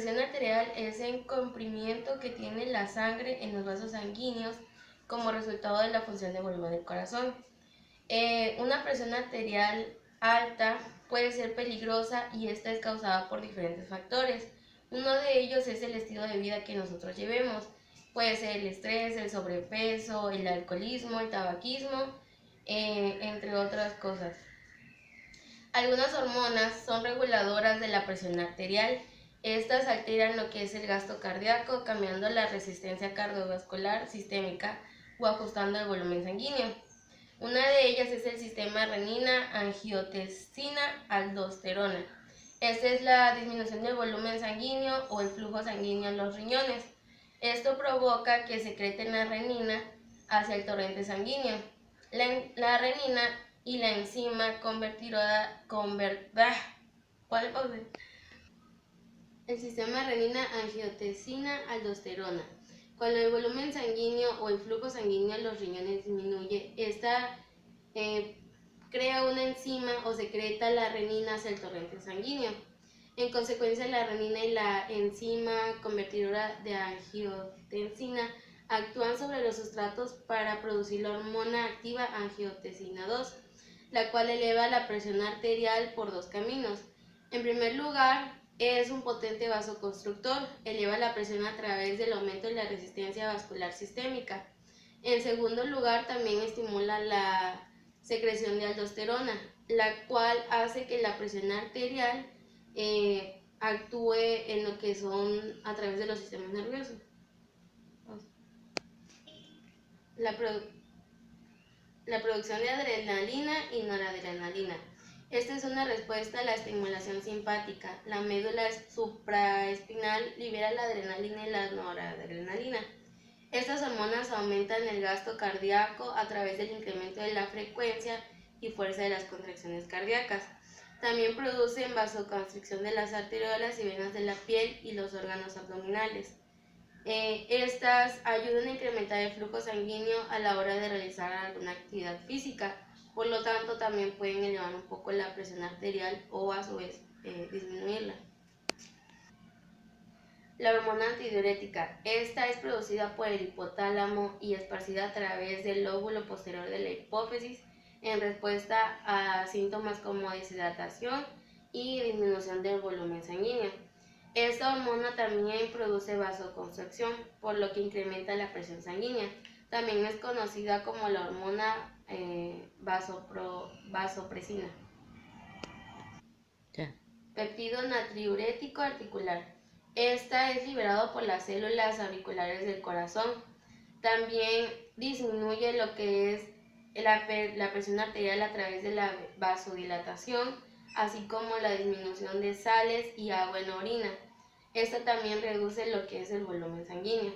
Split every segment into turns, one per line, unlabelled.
presión arterial es el comprimimiento que tiene la sangre en los vasos sanguíneos como resultado de la función de volumen del corazón. Una presión arterial alta puede ser peligrosa y esta es causada por diferentes factores. Uno de ellos es el estilo de vida que nosotros llevemos. Puede ser el estrés, el sobrepeso, el alcoholismo, el tabaquismo, entre otras cosas. Algunas hormonas son reguladoras de la presión arterial. Estas alteran lo que es el gasto cardíaco, cambiando la resistencia cardiovascular sistémica o ajustando el volumen sanguíneo. Una de ellas es el sistema renina, angiotensina, aldosterona. Esta es la disminución del volumen sanguíneo o el flujo sanguíneo en los riñones. Esto provoca que secreten la renina hacia el torrente sanguíneo. La renina y la enzima el sistema renina-angiotensina-aldosterona. Cuando el volumen sanguíneo o el flujo sanguíneo en los riñones disminuye, esta crea una enzima o secreta la renina hacia el torrente sanguíneo. En consecuencia, la renina y la enzima convertidora de angiotensina actúan sobre los sustratos para producir la hormona activa angiotensina 2, la cual eleva la presión arterial por dos caminos. En primer lugar, es un potente vasoconstrictor, eleva la presión a través del aumento de la resistencia vascular sistémica. En segundo lugar, también estimula la secreción de aldosterona, la cual hace que la presión arterial actúe en lo que son a través de los sistemas nerviosos. La producción de adrenalina y noradrenalina. Esta es una respuesta a la estimulación simpática. La médula supraespinal libera la adrenalina y la noradrenalina. Estas hormonas aumentan el gasto cardíaco a través del incremento de la frecuencia y fuerza de las contracciones cardíacas. También producen vasoconstricción de las arteriolas y venas de la piel y los órganos abdominales. Estas ayudan a incrementar el flujo sanguíneo a la hora de realizar alguna actividad física, por lo tanto también pueden elevar un poco la presión arterial o a su vez disminuirla. La hormona antidiurética. Esta es producida por el hipotálamo y esparcida a través del lóbulo posterior de la hipófisis en respuesta a síntomas como deshidratación y disminución del volumen sanguíneo. Esta hormona también produce vasoconstricción, por lo que incrementa la presión sanguínea. También es conocida como la hormona vasopresina. Péptido natriurético articular. Esta es liberado por las células auriculares del corazón. También disminuye lo que es la presión arterial a través de la vasodilatación, así como la disminución de sales y agua en la orina. Esta también reduce lo que es el volumen sanguíneo.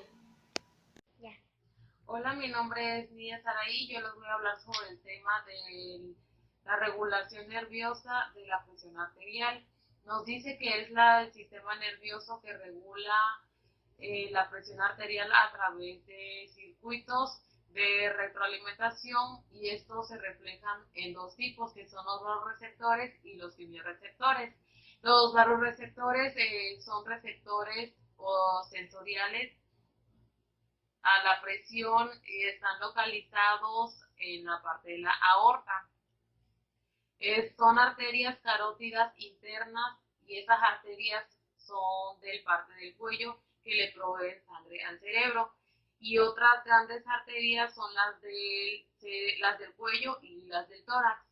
Hola, mi nombre es Nidia Saraí. Yo les voy a hablar sobre el tema de la regulación nerviosa de la presión arterial. Nos dice que es el sistema nervioso que regula la presión arterial a través de circuitos de retroalimentación, y estos se reflejan en dos tipos, que son los vasoreceptores y los quimiorreceptores. Los vasoreceptores son receptores o sensoriales a la presión, están localizados en la parte de la aorta. Son arterias carótidas internas, y esas arterias son del parte del cuello que le proveen sangre al cerebro. Y otras grandes arterias son las del cuello y las del tórax.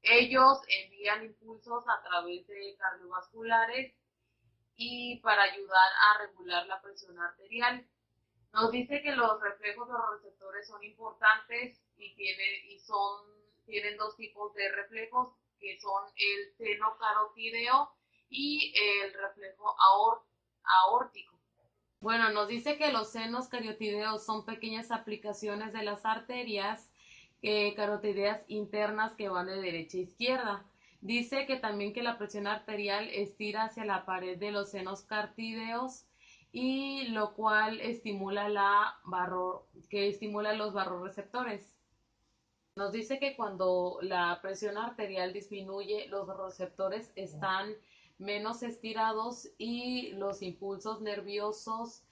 Ellos envían impulsos a través de cardiovasculares y para ayudar a regular la presión arterial. Nos dice que los reflejos de los receptores son importantes y tienen dos tipos de reflejos, que son el seno carotideo y el reflejo aórtico.
Bueno, nos dice que los senos carotideos son pequeñas aplicaciones de las arterias carotideas internas que van de derecha a izquierda. Dice que también que la presión arterial estira hacia la pared de los senos carotideos, y lo cual estimula los vasoreceptores. Nos dice que cuando la presión arterial disminuye, los receptores están menos estirados y los impulsos nerviosos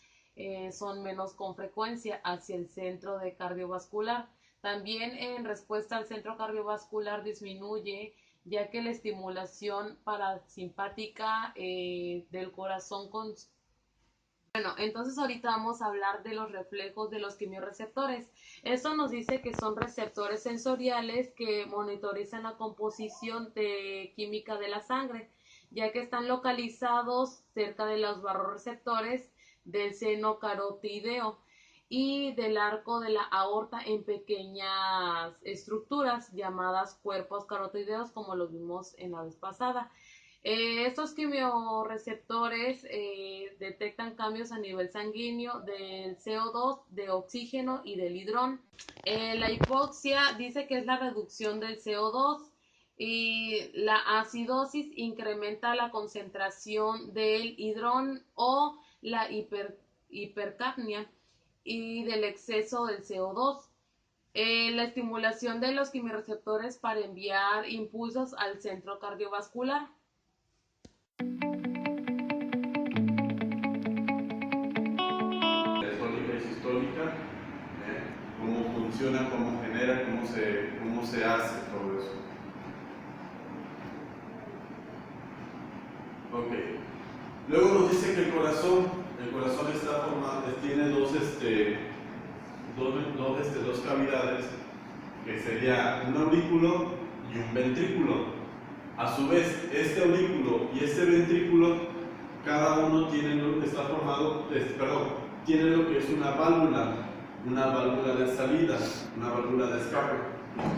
son menos con frecuencia hacia el centro de cardiovascular. También en respuesta al centro cardiovascular disminuye, ya que la estimulación parasimpática del corazón Bueno, entonces ahorita vamos a hablar de los reflejos de los quimiorreceptores. Esto nos dice que son receptores sensoriales que monitorizan la composición química de la sangre, ya que están localizados cerca de los barroreceptores del seno carotídeo y del arco de la aorta en pequeñas estructuras llamadas cuerpos carotídeos, como lo vimos en la vez pasada. Estos quimiorreceptores detectan cambios a nivel sanguíneo del CO2, de oxígeno y del hidrón. La hipoxia dice que es la reducción del CO2 y la acidosis incrementa la concentración del hidrón o la hipercapnia y del exceso del CO2. La estimulación de los quimiorreceptores para enviar impulsos al centro cardiovascular.
Diastólica y sistólica, cómo funciona, cómo genera, cómo se hace todo eso. Ok. Luego nos dice que el corazón está formado, tiene dos cavidades, que sería un aurículo y un ventrículo. A su vez, este aurículo y este ventrículo, cada uno tiene lo que es una válvula de salida, una válvula de escape,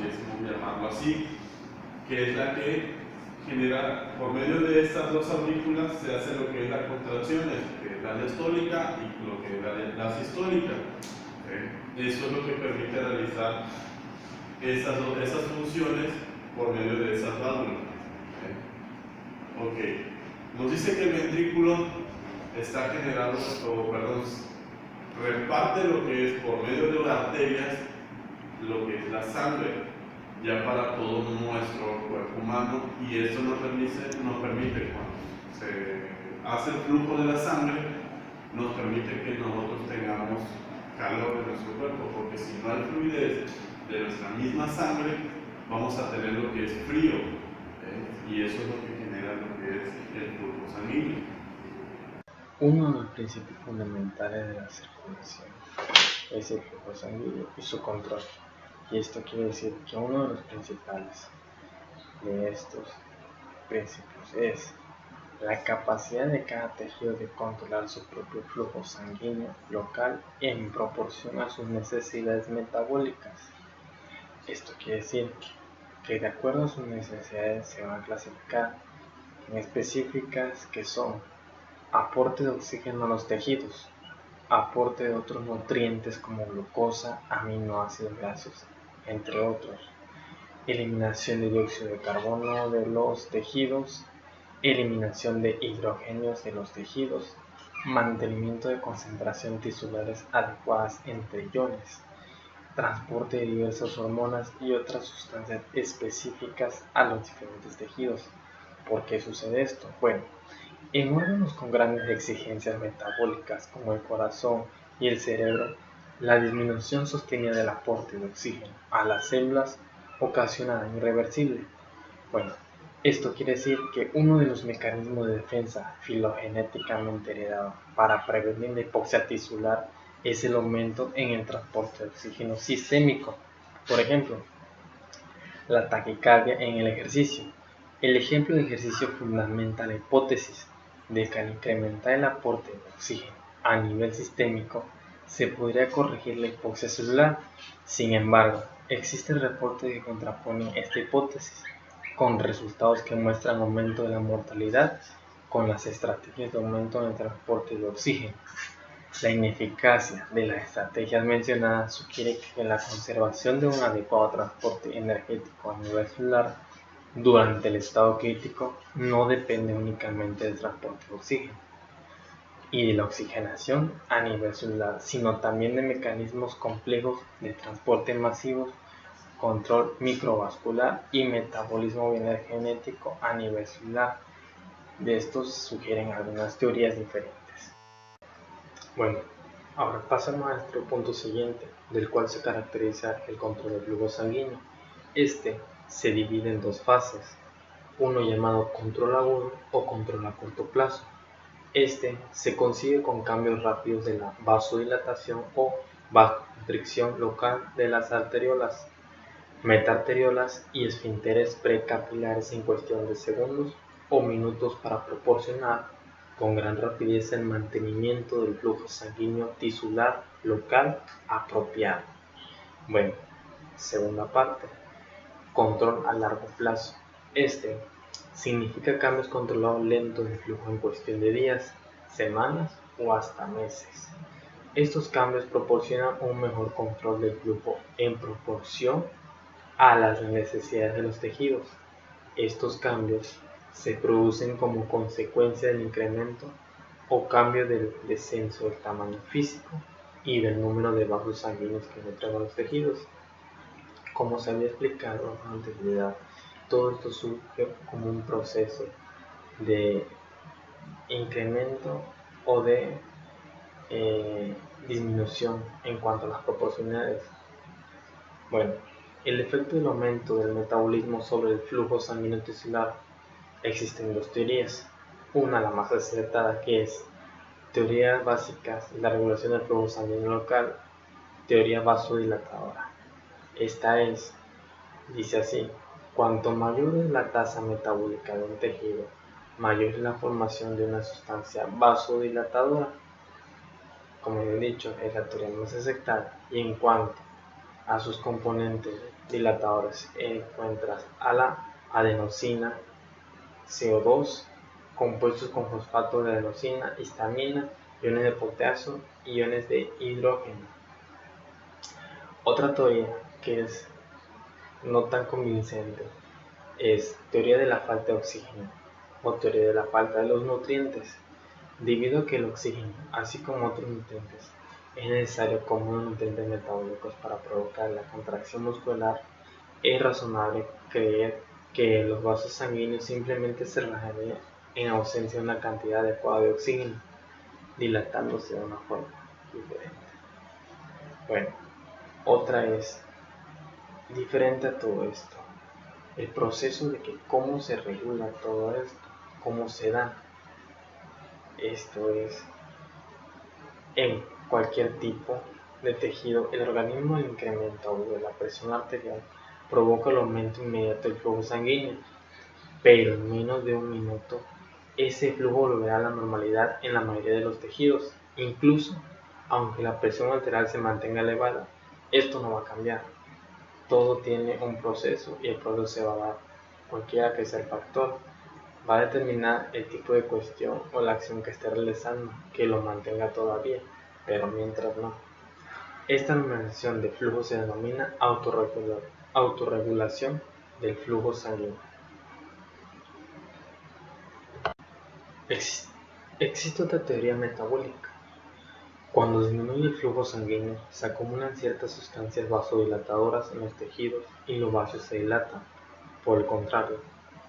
es como llamarlo así, que es la que genera, por medio de estas dos aurículas se hace lo que es la contracción, que es la diastólica y lo que es la sistólica. Eso es lo que permite realizar esas funciones por medio de esas válvulas. Ok, nos dice que el ventrículo está generado, reparte lo que es por medio de las arterias, lo que es la sangre, ya para todo nuestro cuerpo humano, y esto nos permite cuando se hace el flujo de la sangre, nos permite que nosotros tengamos calor en nuestro cuerpo, porque si no hay fluidez de nuestra misma sangre, vamos a tener lo que es frío, y eso es lo que genera lo que es el flujo sanguíneo.
Uno de los principios fundamentales de la circulación es el flujo sanguíneo y su control, y esto quiere decir que uno de los principales de estos principios es la capacidad de cada tejido de controlar su propio flujo sanguíneo local en proporción a sus necesidades metabólicas. Esto quiere decir que de acuerdo a sus necesidades se van a clasificar en específicas, que son aporte de oxígeno a los tejidos, aporte de otros nutrientes como glucosa, aminoácidos grasos, entre otros, eliminación de dióxido de carbono de los tejidos, eliminación de hidrogenios de los tejidos, mantenimiento de concentración tisulares adecuadas entre iones, transporte de diversas hormonas y otras sustancias específicas a los diferentes tejidos. ¿Por qué sucede esto? Bueno, en órganos con grandes exigencias metabólicas como el corazón y el cerebro, la disminución sostenida del aporte de oxígeno a las células ocasiona daño irreversible. Bueno, esto quiere decir que uno de los mecanismos de defensa filogenéticamente heredados para prevenir la hipoxia tisular es el aumento en el transporte de oxígeno sistémico. Por ejemplo, la taquicardia en el ejercicio. El ejemplo de ejercicio fundamenta la hipótesis de que al incrementar el aporte de oxígeno a nivel sistémico se podría corregir la hipoxia celular. Sin embargo, existen reportes que contraponen esta hipótesis, con resultados que muestran aumento de la mortalidad con las estrategias de aumento en el transporte de oxígeno. La ineficacia de las estrategias mencionadas sugiere que la conservación de un adecuado transporte energético a nivel celular durante el estado crítico no depende únicamente del transporte de oxígeno y de la oxigenación a nivel celular, sino también de mecanismos complejos de transporte masivos, control microvascular y metabolismo bioenergético a nivel celular. De estos sugieren algunas teorías diferentes. Bueno, ahora pasamos a nuestro punto siguiente, del cual se caracteriza el control del flujo sanguíneo. Este se divide en dos fases, uno llamado control agudo o control a corto plazo. Este se consigue con cambios rápidos de la vasodilatación o vasoconstricción local de las arteriolas, metaarteriolas y esfínteres precapilares en cuestión de segundos o minutos para proporcionar con gran rapidez el mantenimiento del flujo sanguíneo tisular local apropiado. Bueno, segunda parte, control a largo plazo. Este significa cambios controlados lentos del flujo en cuestión de días, semanas o hasta meses. Estos cambios proporcionan un mejor control del flujo en proporción a las necesidades de los tejidos. Estos cambios se producen como consecuencia del incremento o cambio del descenso del tamaño físico y del número de vasos sanguíneos que nutren a los tejidos. Como se había explicado con anterioridad, todo esto surge como un proceso de incremento o de disminución en cuanto a las proporcionalidades. Bueno, el efecto del aumento del metabolismo sobre el flujo sanguíneo tisular. Existen dos teorías, una la más acertada, que es teorías básicas de la regulación del flujo sanguíneo local, teoría vasodilatadora. Esta dice así: cuanto mayor es la tasa metabólica de un tejido, mayor es la formación de una sustancia vasodilatadora. Como he dicho, es la teoría más aceptada, y en cuanto a sus componentes dilatadores encuentras a la adenosina, CO2, compuestos con fosfato de adenosina, histamina, iones de potasio y iones de hidrógeno. Otra teoría que es no tan convincente es teoría de la falta de oxígeno o teoría de la falta de los nutrientes, debido a que el oxígeno, así como otros nutrientes, es necesario como unos nutrientes metabólicos para provocar la contracción muscular. Es razonable creer que los vasos sanguíneos simplemente se relajarían en ausencia de una cantidad adecuada de oxígeno, dilatándose de una forma diferente. Bueno, otra es diferente a todo esto, el proceso de que cómo se regula todo esto, cómo se da. Esto es, en cualquier tipo de tejido, el organismo al incremento de la presión arterial provoca el aumento inmediato del flujo sanguíneo, pero en menos de un minuto ese flujo volverá a la normalidad en la mayoría de los tejidos. Incluso aunque la presión arterial se mantenga elevada, esto no va a cambiar. Todo tiene un proceso y el proceso se va a dar, cualquiera que sea el factor, va a determinar el tipo de cuestión o la acción que esté realizando que lo mantenga todavía, pero mientras no. Esta normalización de flujo se denomina autorregulación del flujo sanguíneo. Existe otra teoría metabólica. Cuando disminuye el flujo sanguíneo, se acumulan ciertas sustancias vasodilatadoras en los tejidos y los vasos se dilatan. Por el contrario,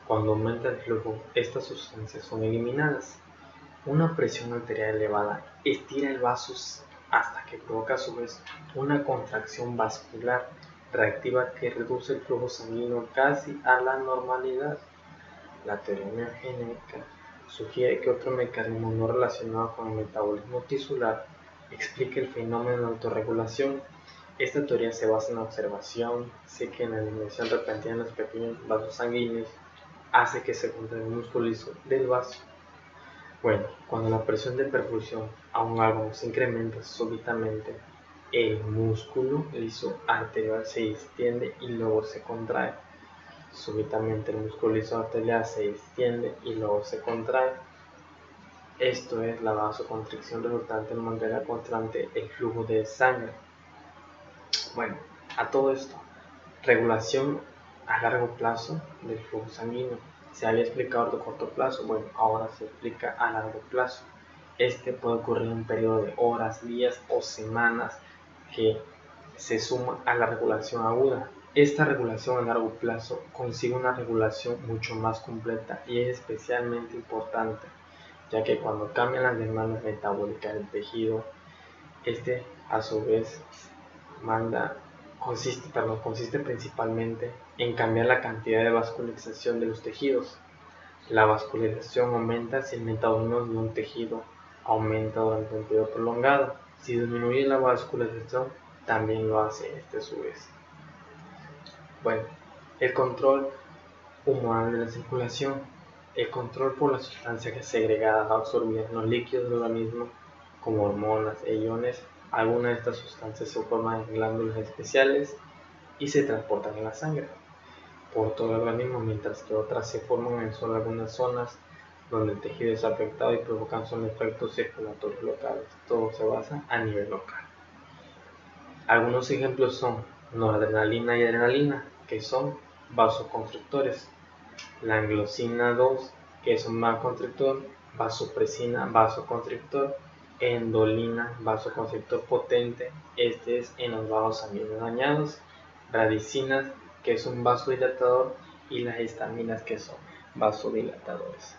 cuando aumenta el flujo, estas sustancias son eliminadas. Una presión arterial elevada estira el vaso hasta que provoca a su vez una contracción vascular reactiva que reduce el flujo sanguíneo casi a la normalidad. La teoría miogenética sugiere que otro mecanismo no relacionado con el metabolismo tisular explica el fenómeno de autorregulación. Esta teoría se basa en la observación, sé que en la disminución repentina de los pequeños vasos sanguíneos hace que se contraiga el músculo liso del vaso. Bueno, cuando la presión de perfusión a un órgano se incrementa súbitamente, el músculo liso arterial se distiende y luego se contrae. Súbitamente el músculo liso arterial se distiende y luego se contrae. Esto es la vasoconstricción resultante en mantener constante el flujo de sangre. Bueno, a todo esto, regulación a largo plazo del flujo sanguíneo. Se había explicado de corto plazo, bueno, ahora se explica a largo plazo. Este puede ocurrir en un periodo de horas, días o semanas que se suma a la regulación aguda. Esta regulación a largo plazo consigue una regulación mucho más completa y es especialmente importante, ya que cuando cambian las demandas metabólicas del tejido, este a su vez consiste principalmente en cambiar la cantidad de vascularización de los tejidos. La vascularización aumenta si el metabolismo de un tejido aumenta durante un periodo prolongado. Si disminuye la vascularización, también lo hace a su vez. Bueno, el control humoral de la circulación. El control por la sustancia segregada absorbida en los líquidos del organismo, como hormonas e iones. Algunas de estas sustancias se forman en glándulas especiales y se transportan en la sangre por todo el organismo, mientras que otras se forman en solo algunas zonas donde el tejido es afectado y provocan solo efectos circulatorios locales. Todo se basa a nivel local. Algunos ejemplos son noradrenalina y adrenalina, que son vasoconstrictores, la angiosina 2, que es un vasoconstrictor, vasopresina, vasoconstrictor, endolina, vasoconstrictor potente, este es en los vasos sanguíneos dañados, radicinas, que es un vasodilatador, y las histaminas, que son vasodilatadores.